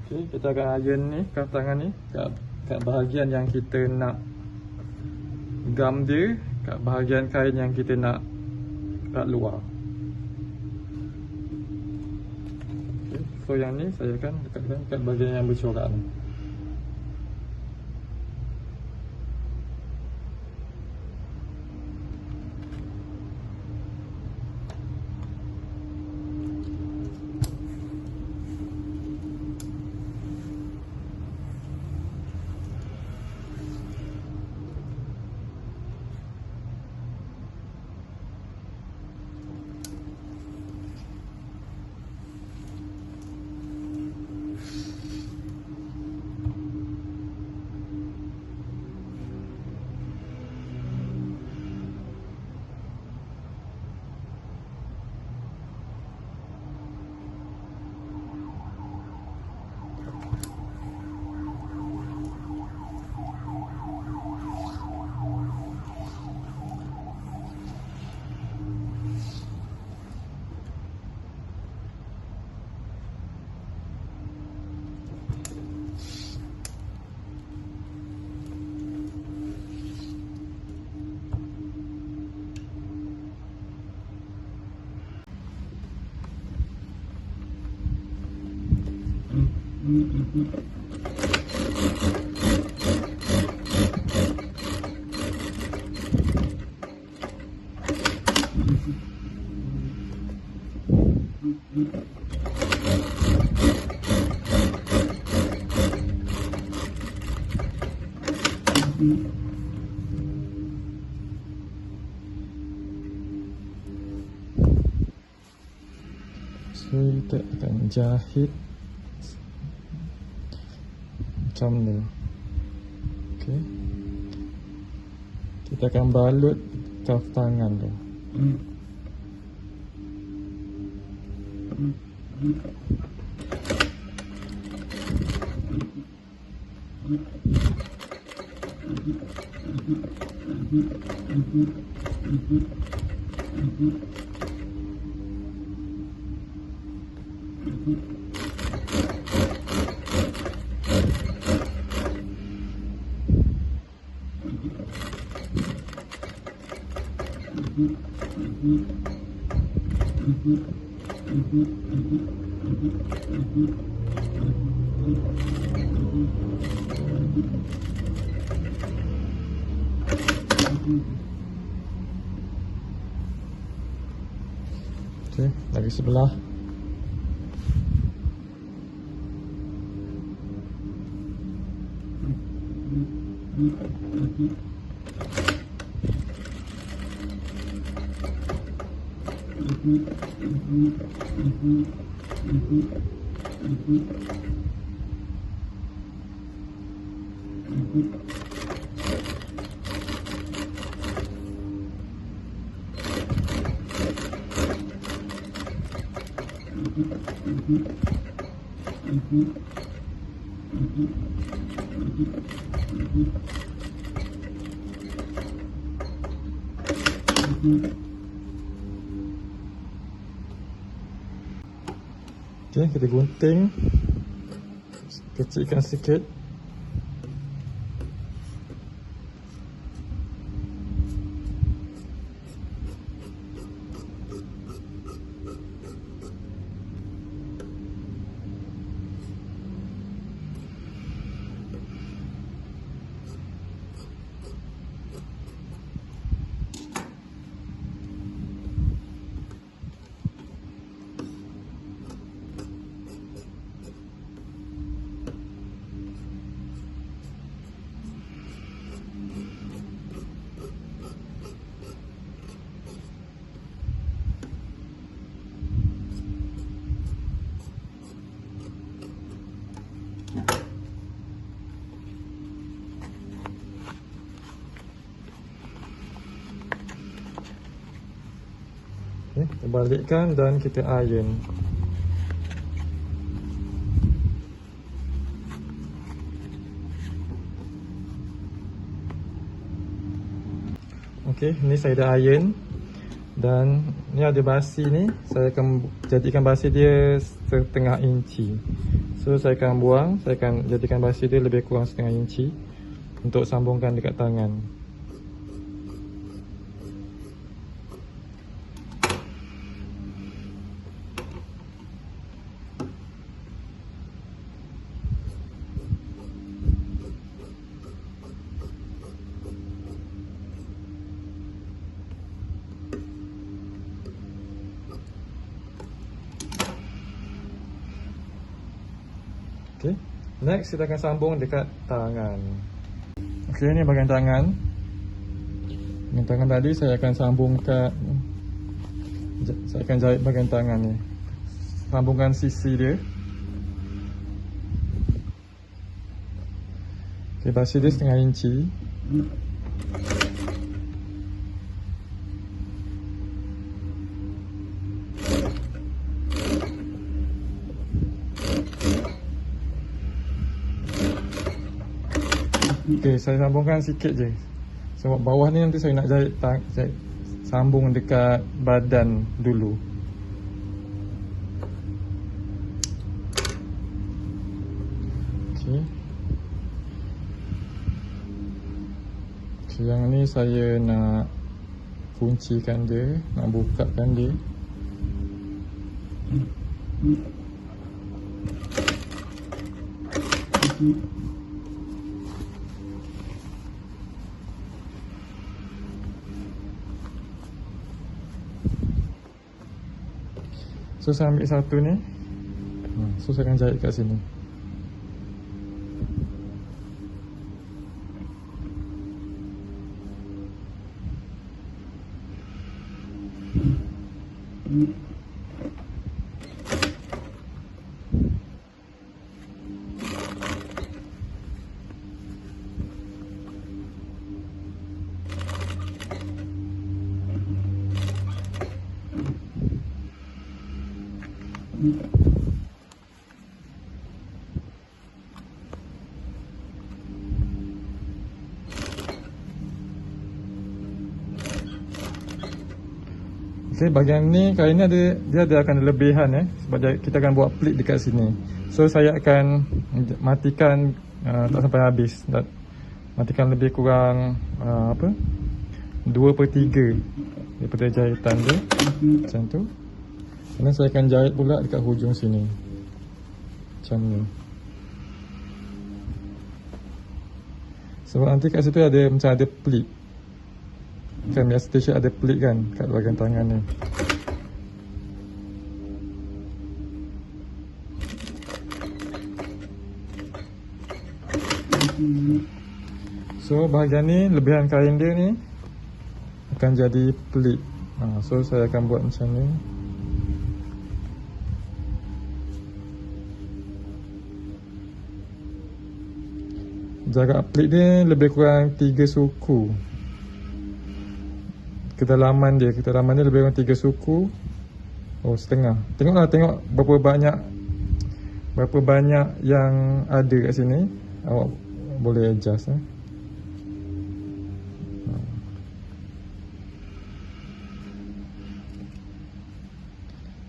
Okay, kita akan iron ni kaf tangan ni kat bahagian yang kita nak gam dia, kat bahagian kain yang kita nak kat luar. Okay, so yang ni saya akan lekatkan kat bahagian yang bercorak ni. So kita akan jahit macam ni. Okay, kita akan balut kaf tangan tu. Okay, lagi sebelah. Okay, kita gunting, kecilkan sikit. Okay, kita balikkan dan kita iron. Okay, ni saya dah iron. Dan ni ada basi ni, saya akan jadikan basi dia setengah inci. So saya akan buang, saya akan jadikan basi dia lebih kurang setengah inci untuk sambungkan dekat tangan. Okay. Next kita akan sambung dekat tangan. Okay, ni bahagian tangan. Bahagian tangan tadi saya akan sambung kat, saya akan jahit bahagian tangan ni. Sambungkan sisi dia. Okay, basi dia setengah inci. Okay, saya sambungkan sikit je. Sebab bawah ni nanti saya nak jahit sambung dekat badan dulu. Okay. Okay, yang ni saya nak kuncikan dia, nak bukakan dia. So saya ambil satu ni. So saya akan jahit kat sini. Okay, bahagian ni kali ni dia akan ada lebihan sebab kita akan buat pleat dekat sini. So saya akan matikan tak sampai habis. Matikan lebih kurang 2/3 daripada jahitan dia. Macam tu. Dan saya akan jahit pula dekat hujung sini. Macam ni. Sebab nanti kat situ ada macam ada pleat. Kan biasa t-shirt ada pleat kan kat bahagian tangan ni. So bahagian ni, lebihan kain dia ni akan jadi pleat. So saya akan buat macam ni. Jarak pleat dia lebih kurang 3 suku. Kedalaman dia lebih kurang 3 suku. Oh, setengah. Tengok berapa banyak yang ada kat sini. Awak boleh adjust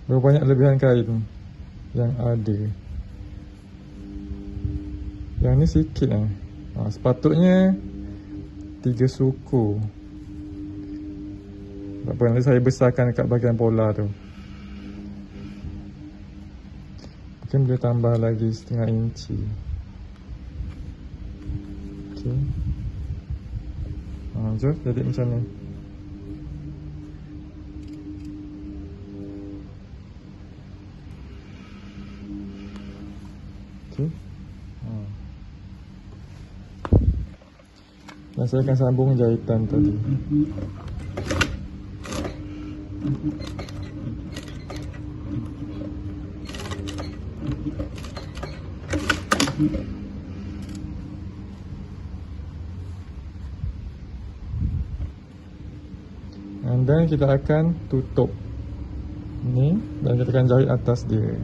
berapa banyak lebihan kain yang ada. Yang ni sikit sepatutnya 3 suku. Tak apa, nanti saya besarkan dekat bahagian pola tu. Mungkin boleh tambah lagi setengah inci. Okay. Jom jadi macam ni. Okay. Dan saya akan sambung jahitan tadi. Dan kita akan tutup ni dan kita akan jahit atas dia.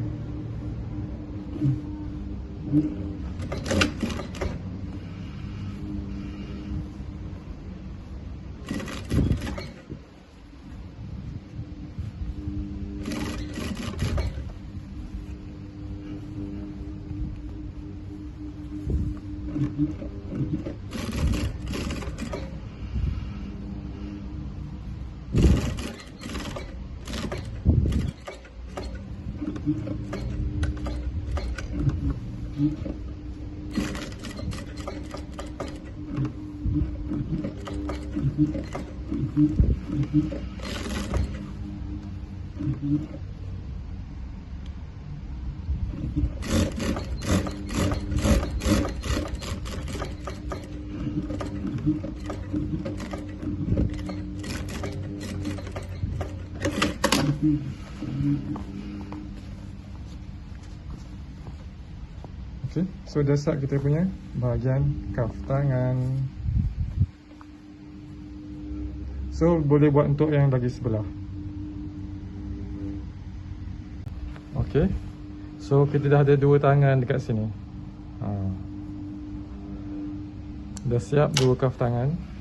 Okay, so dah siap kita punya bahagian cuff tangan. So boleh buat untuk yang lagi sebelah. Okay, so kita dah ada dua tangan dekat sini. Dah siap dua cuff tangan.